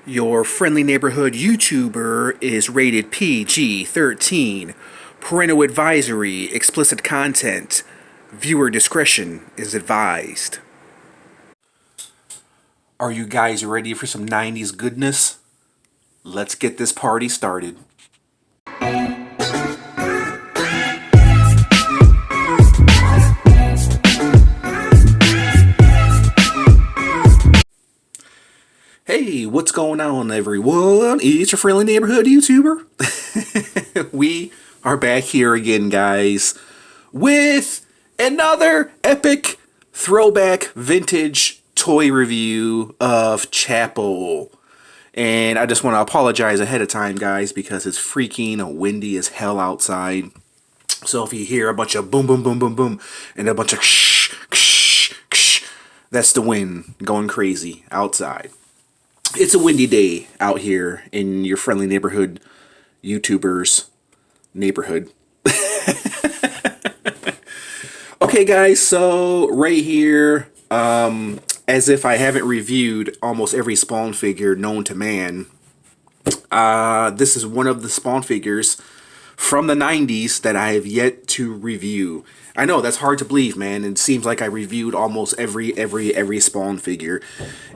Your friendly neighborhood YouTuber is rated PG-13. Parental advisory, explicit content. Viewer discretion is advised. Are you guys ready for some 90s goodness? Let's get this party started. Hey, what's going on, everyone? It's your friendly neighborhood YouTuber. We are back here again, guys, with another epic throwback vintage toy review of Chapel. And I just want to apologize ahead of time, guys, because it's freaking windy as hell outside. So if you hear a bunch of boom, boom, boom, boom, boom, and a bunch of ksh, ksh, ksh, that's the wind going crazy outside. It's a windy day out here in your friendly neighborhood YouTubers neighborhood. Okay, guys, so right here, as if I haven't reviewed almost every Spawn figure known to man, this is one of the Spawn figures from the 90s that I have yet to review. I know, that's hard to believe, man. It seems like I reviewed almost every Spawn figure.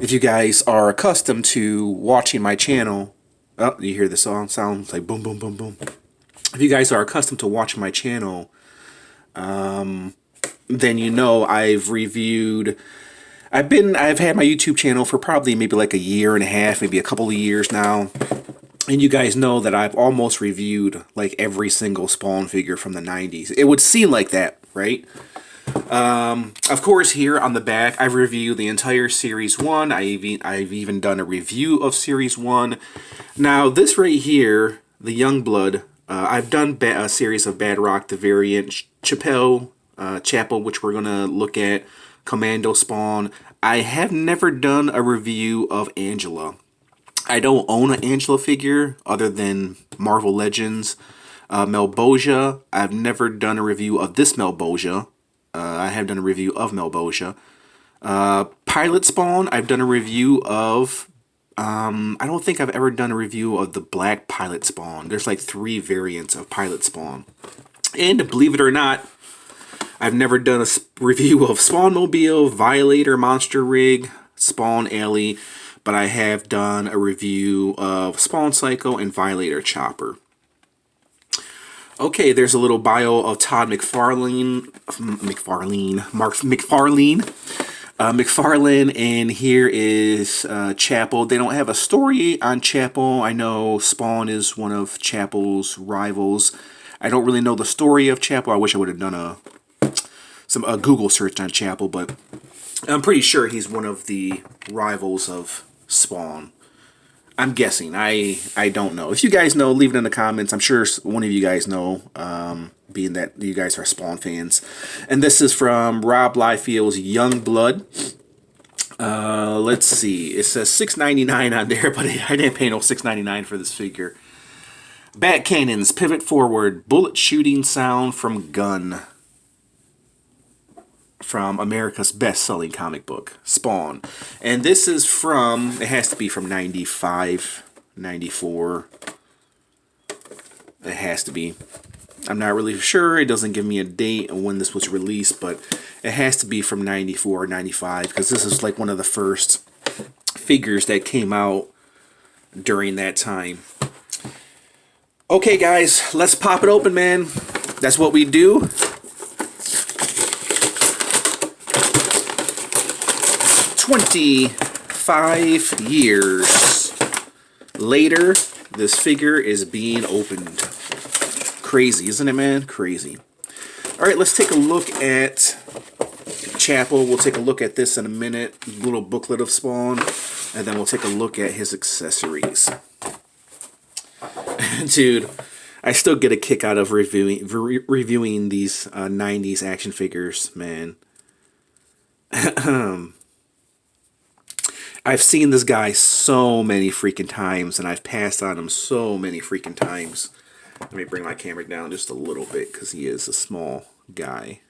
If you guys are accustomed to watching my channel... Oh, you hear the song? Sounds like boom, boom, boom, boom. If you guys are accustomed to watching my channel, then you know I've reviewed... I've had my YouTube channel for probably maybe like a year and a half, maybe a couple of years now. And you guys know that I've almost reviewed like every single Spawn figure from the 90s. It would seem like that, right? Of course, here on the back, I've reviewed the entire Series 1. I've even done a review of Series 1. Now, this right here, the Youngblood, I've done a series of Bad Rock, the variant, Chapel, which we're going to look at, Commando Spawn. I have never done a review of Angela. I don't own an Angela figure other than Marvel Legends. Melboja, I've never done a review of this Melboja. I have done a review of Melboja. Pilot Spawn, I've done a review of... I don't think I've ever done a review of the Black Pilot Spawn. There's like 3 variants of Pilot Spawn. And believe it or not, I've never done a review of Spawnmobile, Violator, Monster Rig, Spawn Alley, but I have done a review of Spawn Psycho and Violator Chopper. Okay, there's a little bio of Todd McFarlane, and here is Chapel. They don't have a story on Chapel. I know Spawn is one of Chapel's rivals. I don't really know the story of Chapel. I wish I would have done a Google search on Chapel, but I'm pretty sure he's one of the rivals of Spawn. I'm guessing. I don't know. If you guys know, leave it in the comments. I'm sure one of you guys know, being that you guys are Spawn fans. And this is from Rob Liefeld's Youngblood. Let's see. It says $6.99 on there, but I didn't pay no $6.99 for this figure. Bat cannons, pivot forward, bullet shooting sound from gun. From America's best-selling comic book, Spawn. And this is from, it has to be from 95, 94. It has to be. I'm not really sure. It doesn't give me a date on when this was released, but it has to be from 94 or 95, because this is like one of the first figures that came out during that time. Okay, guys, let's pop it open, man. That's what we do. 25 years later, this figure is being opened. Crazy, isn't it, man? Crazy. Alright, let's take a look at Chapel. We'll take a look at this in a minute. Little booklet of Spawn. And then we'll take a look at his accessories. Dude, I still get a kick out of reviewing these 90s action figures, man. I've seen this guy so many freaking times, and I've passed on him so many freaking times. Let me bring my camera down just a little bit, because he is a small guy.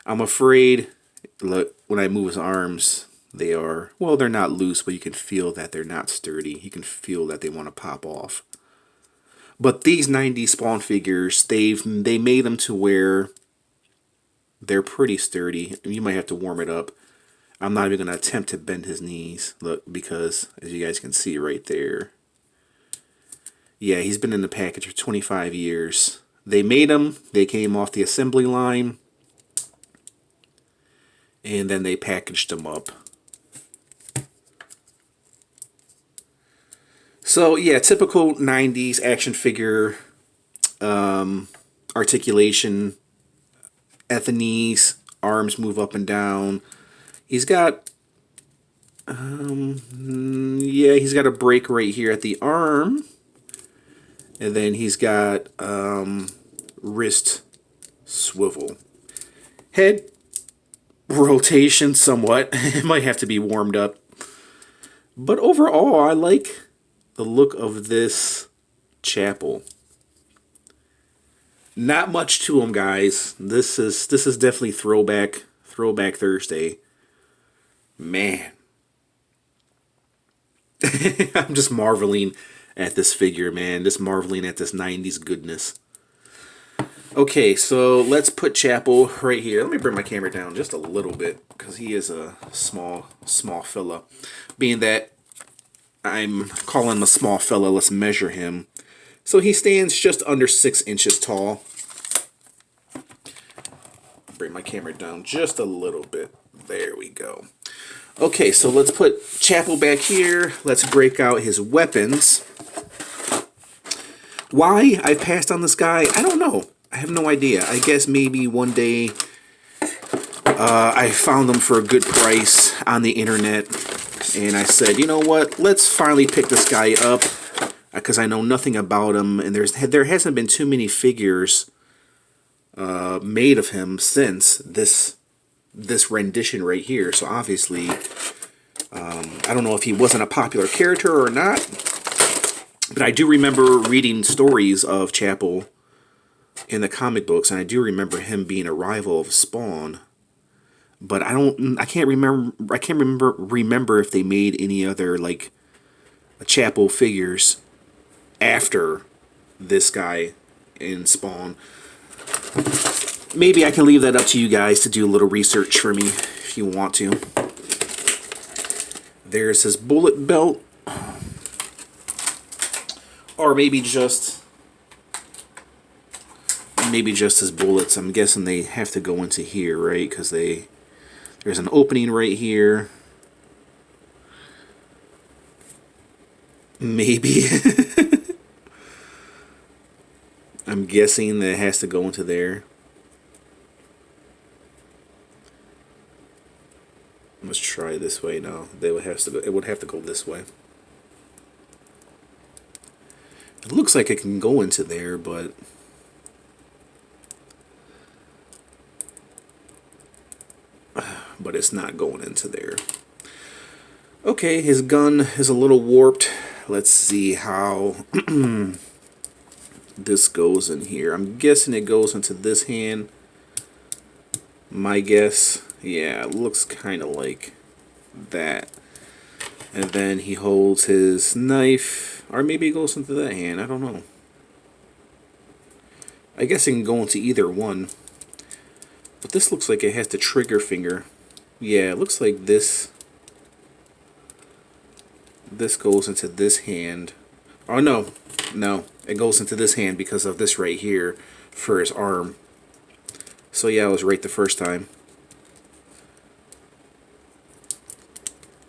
I'm afraid, look, when I move his arms, They are, well, they're not loose, but you can feel that they're not sturdy. You can feel that they want to pop off. But these 90s Spawn figures, they made them to where they're pretty sturdy. You might have to warm it up. I'm not even going to attempt to bend his knees. Look, because as you guys can see right there. Yeah, he's been in the package for 25 years. They made them. They came off the assembly line. And then they packaged them up. So, yeah, typical 90s action figure articulation. At the knees, arms move up and down. He's got, yeah, he's got a break right here at the arm. And then he's got wrist swivel. Head rotation somewhat. It might have to be warmed up. But overall, I like the look of this Chapel. Not much to him, guys. This is definitely throwback Thursday. Man. I'm just marveling at this figure, man. Just marveling at this 90s goodness. Okay, so let's put Chapel right here. Let me bring my camera down just a little bit because he is a small fella. Being that I'm calling him a small fella, let's measure him. So he stands just under 6 inches tall. Bring my camera down just a little bit. There we go. Okay, so let's put Chapel back here. Let's break out his weapons. Why I passed on this guy, I don't know. I have no idea. I guess maybe one day I found him for a good price on the internet. And I said, you know what? Let's finally pick this guy up. Because I know nothing about him, and there hasn't been too many figures made of him since this rendition right here. So obviously, I don't know if he wasn't a popular character or not, but I do remember reading stories of Chapel in the comic books, and I do remember him being a rival of Spawn. But I can't remember if they made any other like Chapel figures after this guy in Spawn. Maybe I can leave that up to you guys to do a little research for me if you want to. There's his bullet belt. Or maybe just his bullets. I'm guessing they have to go into here, right? Because there's an opening right here. Maybe. I'm guessing that it has to go into there. Let's try this way now. It would have to go this way. It looks like it can go into there, but it's not going into there. Okay, his gun is a little warped. Let's see how this goes in here. I'm guessing it goes into this hand. My guess. Yeah, it looks kind of like that. And then he holds his knife. Or maybe it goes into that hand. I don't know. I guess it can go into either one. But this looks like it has the trigger finger. Yeah, it looks like this goes into this hand. Oh, no. No, it goes into this hand because of this right here for his arm. So yeah, I was right the first time.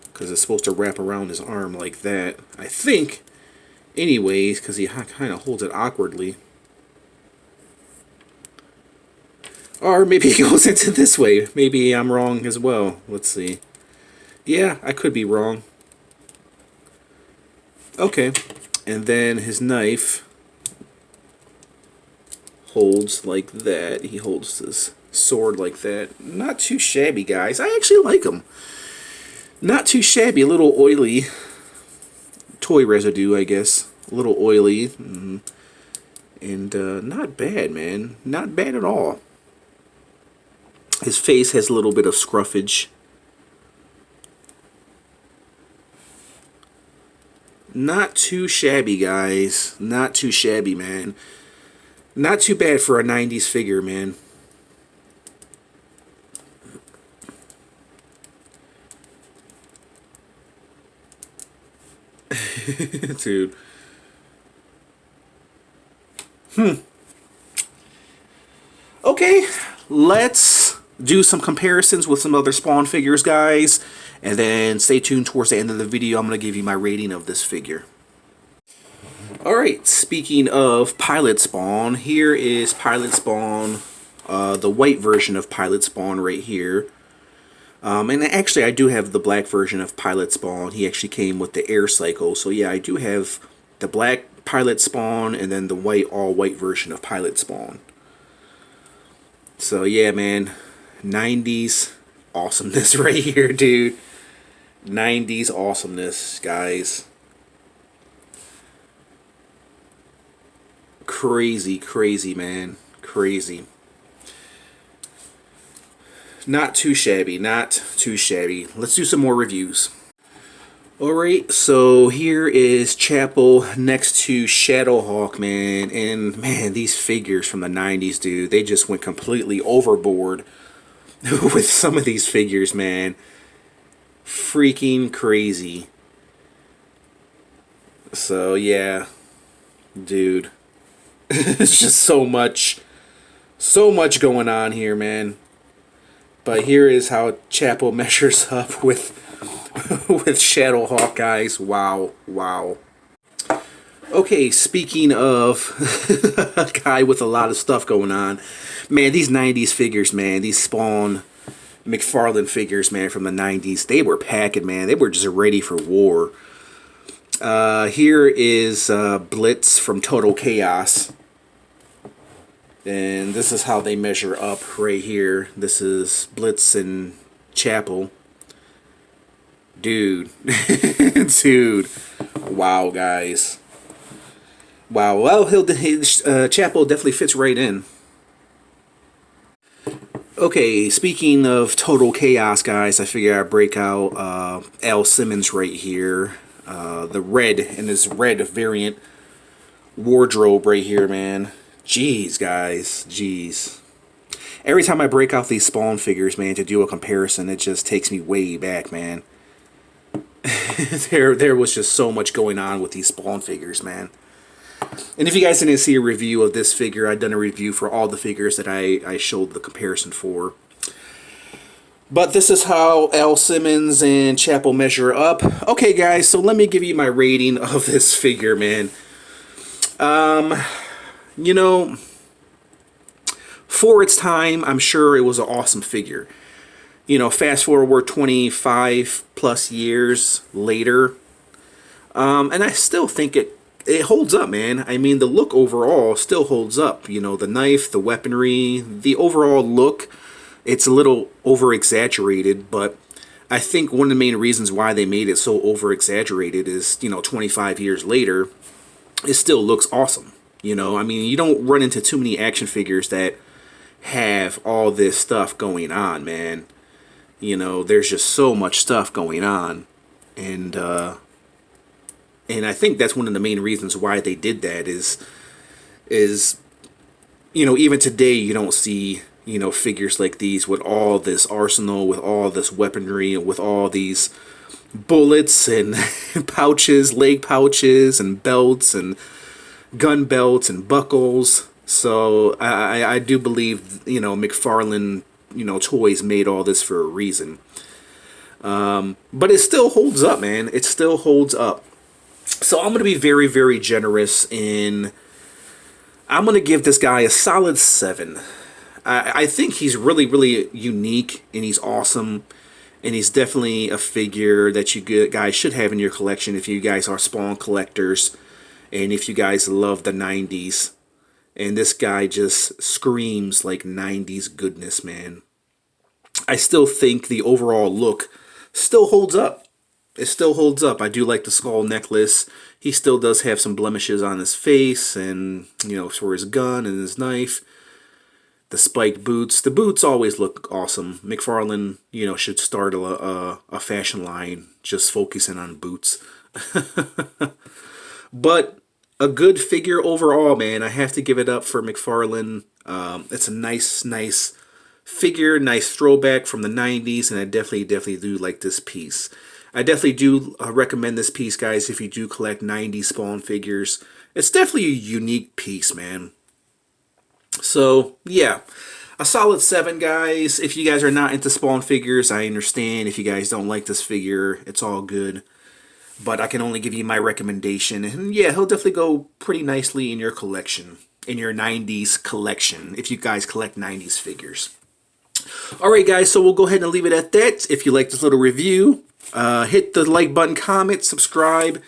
Because it's supposed to wrap around his arm like that. I think. Anyways, because he kind of holds it awkwardly. Or maybe it goes into this way. Maybe I'm wrong as well. Let's see. Yeah, I could be wrong. Okay. And then his knife holds like that. He holds his sword like that. Not too shabby, guys. I actually like him. Not too shabby. A little oily. Toy residue, I guess. A little oily. And not bad, man. Not bad at all. His face has a little bit of scruffage. Not too shabby, guys. Not too shabby, man. Not too bad for a 90s figure, man. Dude. Okay, let's do some comparisons with some other Spawn figures, guys. And then stay tuned towards the end of the video. I'm going to give you my rating of this figure. Alright, speaking of Pilot Spawn, here is Pilot Spawn, the white version of Pilot Spawn right here. And actually, I do have the black version of Pilot Spawn. He actually came with the air cycle. So yeah, I do have the black Pilot Spawn and then the white, all-white version of Pilot Spawn. So yeah, man, 90s awesomeness right here, dude. 90s awesomeness, guys. Crazy, crazy, man. Crazy. Not too shabby, not too shabby. Let's do some more reviews. Alright, so here is Chapel next to Shadowhawk, man. And man, these figures from the 90s, dude, they just went completely overboard with some of these figures, man. Freaking crazy. So yeah, dude. It's just so much going on here, man. But here is how Chapel measures up with Shadowhawk, guys. Wow, wow. Okay, speaking of a guy with a lot of stuff going on, man, these 90s figures, man, these Spawn McFarlane figures, man, from the 90s, they were packing, man. They were just ready for war. Here is Blitz from Total Chaos. And this is how they measure up right here. This is Blitz and Chapel. Dude. Dude. Wow, guys. Wow. Well, Chapel definitely fits right in. Okay, speaking of Total Chaos, guys, I figure I'd break out Al Simmons right here. The red, in this red variant wardrobe right here, man. Jeez, guys. Jeez. Every time I break out these Spawn figures, man, to do a comparison, it just takes me way back, man. There was just so much going on with these Spawn figures, man. And if you guys didn't see a review of this figure, I've done a review for all the figures that I showed the comparison for. But this is how Al Simmons and Chapel measure up. Okay, guys, so let me give you my rating of this figure, man. You know, for its time, I'm sure it was an awesome figure. You know, fast forward 25 plus years later, and I still think it holds up, man. I mean, the look overall still holds up. You know, the knife, the weaponry, the overall look, it's a little over-exaggerated, but I think one of the main reasons why they made it so over-exaggerated is, you know, 25 years later, it still looks awesome. You know, I mean, you don't run into too many action figures that have all this stuff going on, man. You know, there's just so much stuff going on. And I think that's one of the main reasons why they did that is, you know, even today you don't see, you know, figures like these with all this arsenal, with all this weaponry, and with all these bullets and pouches, leg pouches, and belts, and gun belts, and buckles. So I do believe, you know, McFarlane, you know, Toys made all this for a reason. But it still holds up, man. It still holds up. So I'm going to be very, very generous in... I'm going to give this guy a solid 7. I think he's really, really unique, and he's awesome. And he's definitely a figure that you guys should have in your collection if you guys are Spawn collectors. And if you guys love the 90s. And this guy just screams like 90s goodness, man. I still think the overall look still holds up. It still holds up. I do like the skull necklace. He still does have some blemishes on his face and, you know, for his gun and his knife. the spiked boots. The boots always look awesome. McFarlane, you know, should start a fashion line just focusing on boots. But a good figure overall, man. I have to give it up for McFarlane. It's a nice figure, nice throwback from the 90s, and I definitely do like this piece. I definitely do recommend this piece, guys, if you do collect 90s Spawn figures. It's definitely a unique piece, man. So, yeah. A solid 7, guys. If you guys are not into Spawn figures, I understand. If you guys don't like this figure, it's all good. But I can only give you my recommendation. And yeah, he'll definitely go pretty nicely in your collection. In your 90s collection, if you guys collect 90s figures. Alright, guys, so we'll go ahead and leave it at that. If you like this little review, hit the like button, comment, subscribe.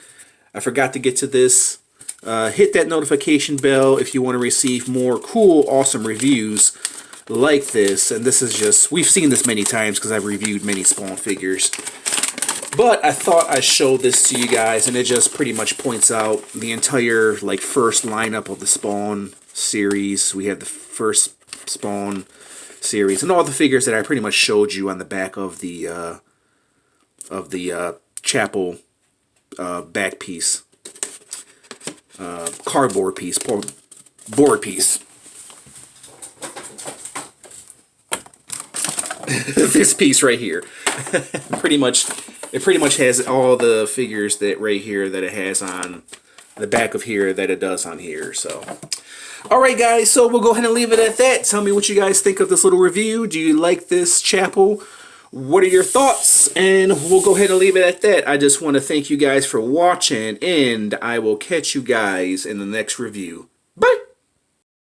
I forgot to get to this. Hit that notification bell if you want to receive more cool, awesome reviews like this. And this is just, we've seen this many times because I've reviewed many Spawn figures. But I thought I'd show this to you guys, and it just pretty much points out the entire like first lineup of the Spawn series. We have the first Spawn series and all the figures that I pretty much showed you on the back of the chapel back piece, cardboard piece, board piece. This piece right here, it pretty much has all the figures that right here that it has on the back of here that it does on here. So, alright, guys, so we'll go ahead and leave it at that. Tell me what you guys think of this little review. Do you like this chapel? What are your thoughts? And we'll go ahead and leave it at that. I just want to thank you guys for watching, and I will catch you guys in the next review. Bye!